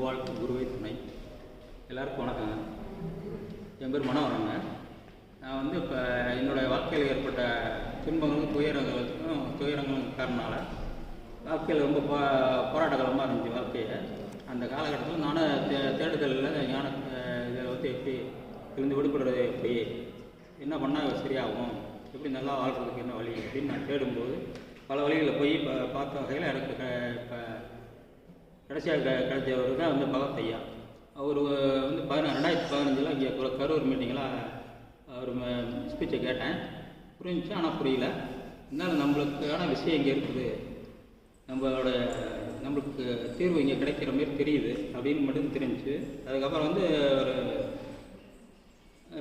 குருவாழ்த்து குருவே துணை. எல்லாருக்கும் வணக்கங்க. என் பேர் மனோகரங்க. நான் வந்து இப்போ என்னுடைய வாழ்க்கையில் ஏற்பட்ட துன்பங்களும் துயரங்களும் காரணனால வாழ்க்கையில் ரொம்ப போராட்டகாலமாக இருந்துச்சு வாழ்க்கையை. அந்த காலகட்டத்தில் நானும் தேடுதலில் ஞான இதில் வந்து எப்படி இருந்து விடுபடுறது, எப்படி என்ன பண்ணால் சரியாகும், எப்படி நல்லா வாழ்கிறதுக்கு என்ன வழி அப்படின்னு நான் தேடும்போது பல வழிகளில் போய் பார்த்த வகையில் எனக்கு இப்போ கடைசியாக கிடைச்சவர் தான் வந்து பகவத் ஐயா. அவர் வந்து 2015 இங்கே கரூர் மீட்டிங்கில் அவர் ஸ்பீச்சை கேட்டேன். புரிஞ்சிச்சு, ஆனால் புரியல. இருந்தாலும் நம்மளுக்கான விஷயம் இங்கே இருக்குது, நம்மளுக்கு தீர்வு இங்கே கிடைக்கிற மாதிரி தெரியுது அப்படின்னு மட்டும் தெரிஞ்சிச்சு. அதுக்கப்புறம் வந்து ஒரு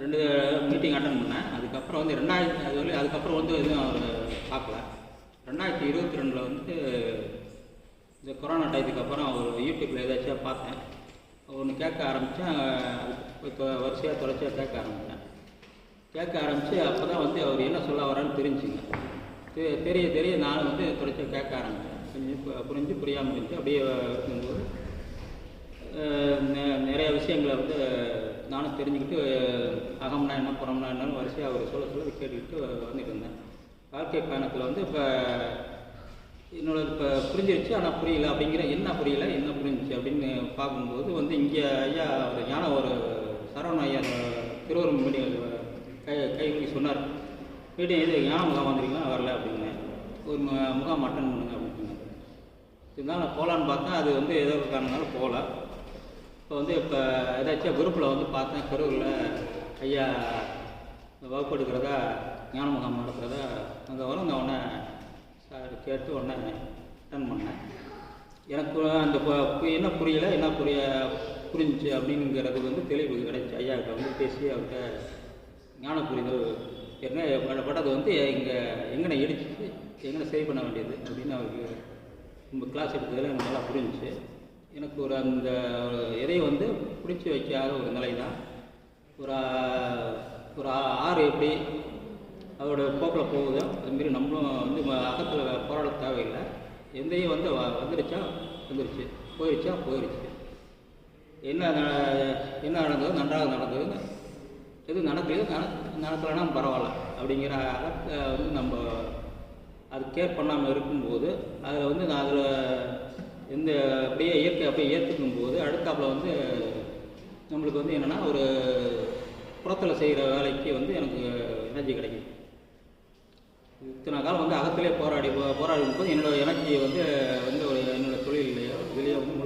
2 மீட்டிங் அட்டன் பண்ணேன். அதுக்கப்புறம் வந்து அதுக்கப்புறம் வந்து எதுவும் அவர் பார்க்கல. 2022 வந்து இந்த கொரோனா டயத்துக்கு அப்புறம் அவர் யூடியூப்பில் ஏதாச்சும் பார்த்தேன். ஒன்று கேட்க ஆரம்பித்தேன். இப்போ வரிசையாக தொடர்ச்சியாக கேட்க ஆரம்பித்து அப்போ தான் வந்து அவர் என்ன சொல்ல வரான்னு தெரிஞ்சுங்க. தெரிய நான் வந்து தொடர்ச்சியாக கேட்க ஆரம்பித்தேன். கொஞ்சம் புரியாமல் இருந்துச்சு. அப்படியே இருக்கும்போது நிறைய விஷயங்களை வந்து நானும் தெரிஞ்சுக்கிட்டு அகம்னா என்ன புறம்னா என்னன்னு வரிசையாக அவர் சொல்ல கேட்டுக்கிட்டு வந்துட்டு இருந்தேன். வாழ்க்கை பயணத்தில் வந்து இப்போ என்னோட இப்போ புரிஞ்சிருச்சு, ஆனால் புரியல அப்படிங்கிற என்ன புரிஞ்சிச்சு அப்படின்னு பார்க்கும்போது வந்து இங்கே ஐயா ஒரு ஒரு சரவண ஐயா திருவரம் மீடியம் கைகுலி சொன்னார். மீடியம் இது ஞான முகாம் வந்துருக்கீங்களா, வரல அப்படின்னு. ஒரு முகாம் அட்டன் பண்ணுங்க அப்படின்னு. இருந்தாலும் நான் போகலான்னு பார்த்தேன். அது வந்து ஏதோ ஒரு காரணனால போகல. இப்போ வந்து இப்போ ஏதாச்சும் குரூப்பில் வந்து பார்த்தேன், கரூரில் ஐயா வகுப்பு எடுக்கிறதா ஞான முகாம் நடக்கிறதா அங்கே வரும். நான் உடனே கேட்டு உடனே அட்டன் பண்ணேன். எனக்கு அந்த என்ன புரிஞ்சிச்சு அப்படிங்கிறது வந்து தெளிவு கிடைச்சி ஐயாக்கிட்ட வந்து பேசி அவர்கிட்ட ஞான புரிதல் என்ன பட்டது வந்து எங்கே இடிச்சு எங்கே சரி பண்ண வேண்டியது அப்படின்னு அவருக்கு நம்ம கிளாஸ் எடுத்ததில் எனக்கு நல்லா புரிஞ்சிச்சு. எனக்கு அந்த எதையும் வந்து பிடிச்சி வைக்காத ஒரு நிலை தான். ஒரு ஆறு எப்படி அதோட போக்கில் போகுதோ அதுமாரி நம்மளும் வந்து அகத்தில் போராட தேவையில்லை. எந்தையும் வந்து வந்துருச்சு, போயிடுச்சு. என்ன நடந்தது நன்றாக நடந்தது, எது நடக்கலைன்னா பரவாயில்ல அப்படிங்கிற அகத்தை வந்து நம்ம அது கேர் பண்ணாமல் இருக்கும்போது அதில் வந்து நான் அதில் அப்படியே ஏற்றுக்கும் போது அடுத்தாப்பில் வந்து நம்மளுக்கு வந்து என்னென்னா ஒரு புறத்தில் செய்கிற வேலைக்கு வந்து எனக்கு எனர்ஜி கிடைக்கும். இத்தனை காலம் வந்து அகத்திலே போராடும் போது என்னோடய எனர்ஜி வந்து ஒரு என்னோடய தொழிலையோ இதுலேயோ வந்து